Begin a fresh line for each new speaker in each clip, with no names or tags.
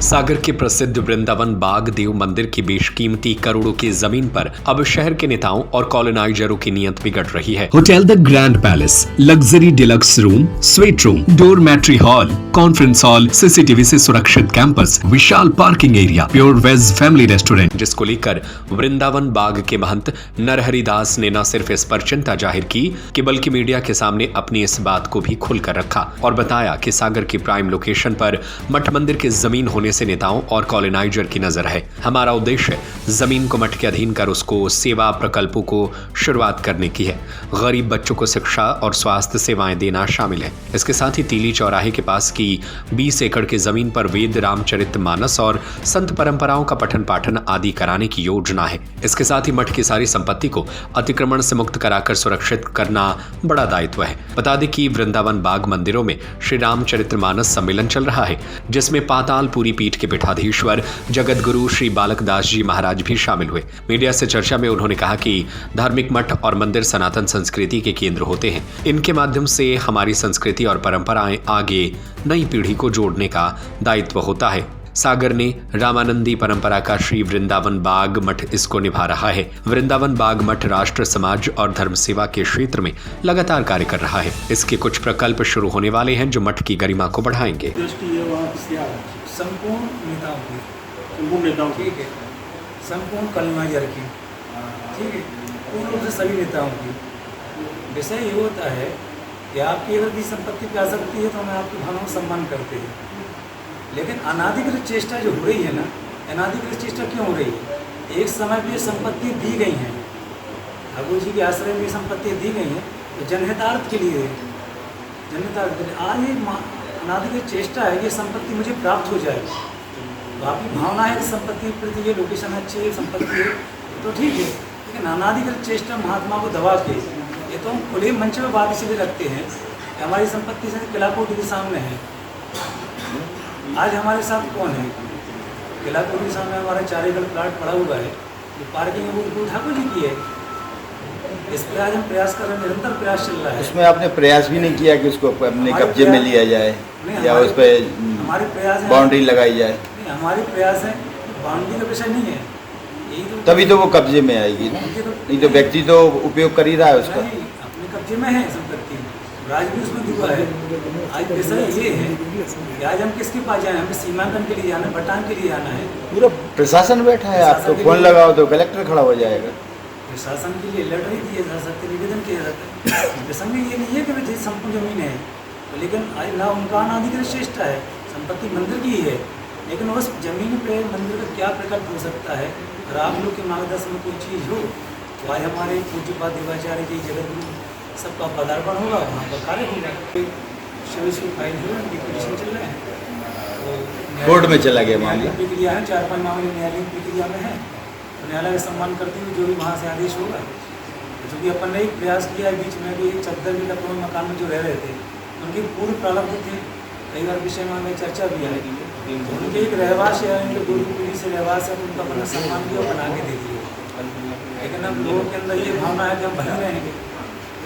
सागर के प्रसिद्ध वृंदावन बाग देव मंदिर की बेशकीमती करोड़ों की जमीन पर अब शहर के नेताओं और कॉलोनाइजरों की नीयत बिगड़ रही है। Hotel the Grand Palace, luxury deluxe room, suite room, dormitory hall, conference hall, CCTV से सुरक्षित कैंपस, विशाल parking area, pure veg family restaurant, जिसको लेकर वृंदावन बाग के महंत नरहरि दास ने न सिर्फ इस पर चिंता जाहिर की कि बल्कि मीडिया के सामने अपनी इस बात को भी खुलकर रखा और बताया कि सागर की प्राइम लोकेशन पर मठ मंदिर की जमीन होने से नेताओं और कॉलोनाइजर की नजर है। हमारा उद्देश्य जमीन को मठ के अधीन कर उसको सेवा प्रकल्पों को शुरुआत करने की है। गरीब बच्चों को शिक्षा और स्वास्थ्य सेवाएं देना शामिल है। इसके साथ ही तीली चौराहे के पास की 20 एकड़ की जमीन पर वेद, रामचरितमानस और संत परंपराओं का पठन पाठन आदि कराने की योजना है। इसके साथ ही मठ की सारी संपत्ति को अतिक्रमण से मुक्त कराकर सुरक्षित करना बड़ा दायित्व है। बता दें कि वृंदावन बाग मंदिरों में श्री रामचरितमानस सम्मेलन चल रहा है, जिसमें पातालपुरी पीठ के पीठाधीश्वर जगत गुरु श्री बालक दास जी महाराज भी शामिल हुए। मीडिया से चर्चा में उन्होंने कहा कि धार्मिक मठ और मंदिर सनातन संस्कृति के केंद्र होते हैं। इनके माध्यम से हमारी संस्कृति और परंपराएं आगे नई पीढ़ी को जोड़ने का दायित्व होता है। सागर ने रामानंदी परंपरा का श्री वृंदावन बाग मठ इसको निभा रहा है। वृंदावन बाग मठ राष्ट्र, समाज और धर्म सेवा के क्षेत्र में लगातार कार्य कर रहा है। इसके कुछ प्रकल्प शुरू होने वाले हैं जो मठ की गरिमा को बढ़ाएंगे।
संपूर्ण नेताओं की, ठीक है, संपूर्ण कॉलोनाइजर की, ठीक है, पूर्ण रूप से सभी नेताओं की। विषय ये होता है कि आपकी अगर भी संपत्ति पे आ सकती है तो हमें आपकी भावनाओं का सम्मान करते हैं, लेकिन अनाधिकृत चेष्टा जो हो रही है ना, अनाधिकृत चेष्टा क्यों हो रही है? एक समय पर संपत्ति दी गई हैं, ठाकुर जी के आश्रय में संपत्ति दी गई हैं तो जनहितार्थ के लिए, जनहितार्थ के लिए। आज ये अनाधिकृत चेष्टा है कि संपत्ति मुझे प्राप्त हो जाए, तो आपकी भावना है कि संपत्ति के प्रति ये लोकेशन अच्छी है, संपत्ति है तो ठीक है, लेकिन अनाधिकृत चेष्टा महात्मा को दबा के, ये तो हम खुले मंच में बात इसलिए रखते हैं कि हमारी संपत्ति से किला कोठी के सामने है। आज हमारे साथ कौन है? किला कोठी के सामने हमारा 4 एकड़ प्लाट पड़ा हुआ है, जो पार्किंग है वो ठाकुर जी की है। इस पर आज हम प्रयास कर रहे हैं, निरंतर प्रयास चल रहा है।
उसमें आपने प्रयास भी नहीं किया कि उसको अपने कब्जे में लिया जाए या उस पर
हमारे प्रयास
बाउंड्री लगाई जाए?
नहीं, हमारे प्रयास है, बाउंड्री का विषय नहीं है, यही तो
तभी तो वो कब्जे में आएगी ना, नहीं तो व्यक्ति तो उपयोग कर ही रहा है उसका।
अपने कब्जे में है संपत्ति, राज भी उसमें डूबा है। आज विषय ये है कि आज हम किसके पास जाए? हमें सीमांकन के लिए जाना है, भटान के लिए जाना है।
पूरा प्रशासन बैठा है, आप तो फोन लगाओ तो कलेक्टर खड़ा हो जाएगा।
प्रशासन के लिए लेटर ही दिए जा सकते, निवेदन किया जाता है। प्रसंग ये नहीं है कि भाई संपूर्ण जमीन है, तो लेकिन ना उनका अनाधिकृत चेष्टा है, संपत्ति मंदिर की ही है, लेकिन उस जमीन पे मंदिर का क्या प्रकल्प हो सकता है? अगर आप लोग के मार्गदर्शन में कोई चीज़ हो तो आज हमारे पूज्यपाद देवाचार्य जी जगत गुरु सबका पदार्पण होगा, वहाँ पर कार्य होगा। शिव फाइल हो, डिक्लेरेशन चल रहे हैं,
कोर्ट में चला गया मामला,
प्रक्रिया है, 4-5 मामले न्यायालयिक प्रक्रिया में है। न्यायालय का सम्मान करते हुए जो भी वहाँ से आदेश होगा, जो भी अपन ने एक प्रयास किया है बीच में भी 14 के लखनऊ मकान में जो रह रहे थे उनके पूर्व प्रारंभ थे, कई बार विषय में हमें चर्चा भी आई। तो उनके एक रहवास है, उनके गुरु पीढ़ी से रहवास है, तो उनका अपना सम्मान किया और बना के दे दिए। लेकिन अब लोगों के अंदर ये भावना है कि हम वहीं रहेंगे,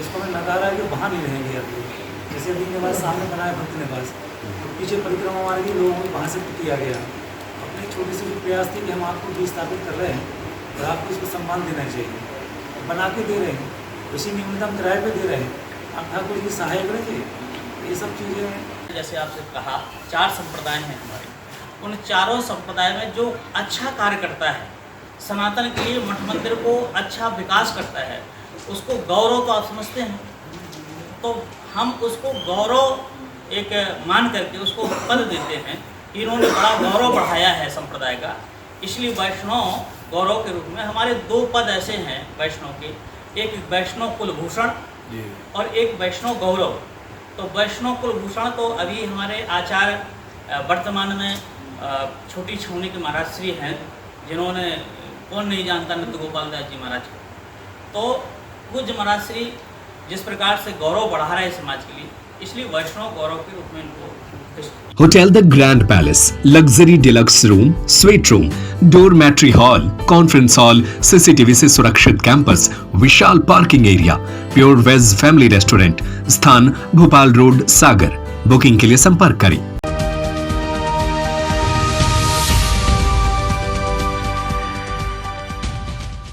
इसको हमें नकारा है कि वहाँ नहीं रहेंगे। अब जैसे अभी के बाद सामने बनाया भक्त निवास, तो पीछे परिक्रमा मार के लोगों को वहाँ से किया गया। अपने छोटे से प्रयास थे कि हम आपको भी स्थापित कर रहे हैं और आपको इसको सम्मान देना चाहिए, बना के दे रहे हैं, उसी न्यूनतम किराए पे दे रहे हैं, आप ठाकुर जी सहायक रहिए। ये सब चीज़ें
जैसे आपसे कहा 4 संप्रदाय हैं हमारे, उन चारों संप्रदाय में जो अच्छा कार्य करता है, सनातन के लिए मठ मंदिर को अच्छा विकास करता है, उसको गौरव तो आप समझते हैं, तो हम उसको गौरव एक मान करके उसको पद देते हैं। इन्होंने बड़ा गौरव बढ़ाया है संप्रदाय का, इसलिए वैष्णव गौरव के रूप में हमारे 2 पद ऐसे हैं वैष्णव के, एक वैष्णव कुलभूषण और एक वैष्णव गौरव। तो वैष्णव कुलभूषण तो अभी हमारे आचार्य वर्तमान में छोटी छौनी के महाराज श्री हैं, जिन्होंने कौन नहीं जानता नंद गोपाल दास जी महाराज को। तो पूज्य महाराज श्री जिस प्रकार से गौरव बढ़ा रहे समाज के लिए, इसलिए वैष्णव गौरव के रूप में इनको
hotel the Grand Palace, luxury deluxe room, suite room, dormitory hall, conference hall, CCTV से सुरक्षित कैंपस, विशाल parking area, pure veg family restaurant, स्थान भोपाल रोड, सागर। बुकिंग के लिए संपर्क करें